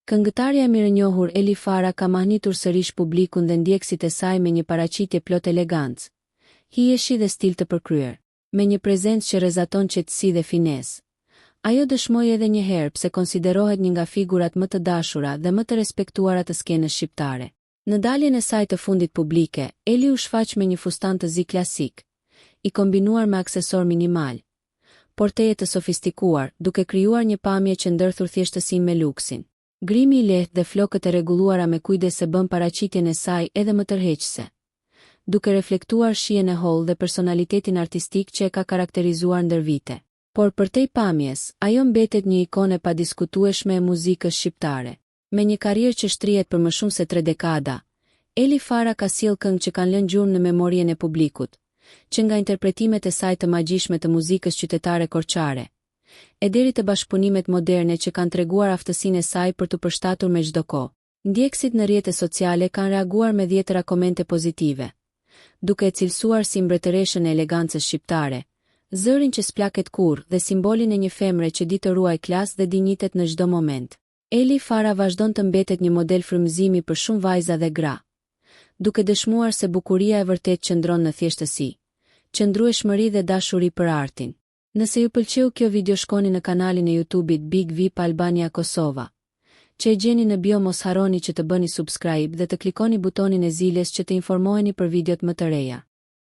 Këngëtarja e mirënjohur Eli Farah ka mahnitur sërish publikun dhe ndjekësit e saj me një paraqitje plot elegancë, hijeshi dhe stil të përkryer, me një prezencë që rrezaton qetësi dhe finesë. Ajo dëshmoi edhe një herë pse konsiderohet një nga figurat më të dashura dhe më të respektuara të skenës shqiptare. Në daljen e saj të fundit publike, Eli u shfaq me një fustan të zi klasik, i kombinuar me aksesor minimal, por teje të sofistikuar, duke krijuar një pamje që ndërthur thjeshtësinë me luksin. Grimi i lehtë dhe flokët e rregulluara me kujdes e bën paraqitjen e saj edhe më tërheqëse, duke reflektuar shijen e hollë dhe personalitetin artistik që e ka karakterizuar ndër vite. Por përtej pamjes, ajo mbetet një ikonë e padiskutueshme e muzikës shqiptare. Me një karrierë që shtrihet për më shumë se 3 dekada, Eli Farah ka sjellë këngë që kanë lënë gjurmë në memorien e publikut, që nga interpretimet e saj të magjishme të muzikës qytetare korçare, e deri të bashkëpunimet moderne që kanë treguar aftësinë e saj për të përshtatur me çdo kohë. Ndjekësit në rrjetet sociale kanë reaguar me dhjetëra komente pozitive, duke e cilësuar si mbretëreshën e elegancës shqiptare, zërin që s'plaket kurrë dhe simbolin e një femre që di të ruaj klasë dhe dinjitet në çdo moment. Eli Farah vazhdon të mbetet një model frymëzimi për shumë vajza dhe gra, duke dëshmuar se bukuria e vërtet qëndron në thjeshtësi, qëndrueshmëri dhe dashuri për artin. Nëse ju pëlqeu kjo video, shkoni në kanalin e YouTube-it Big VIP Albania Kosova, që e gjeni në bio. Mos harroni që të bëni subscribe dhe të klikoni butonin e zilës që të informoheni për videot më të reja.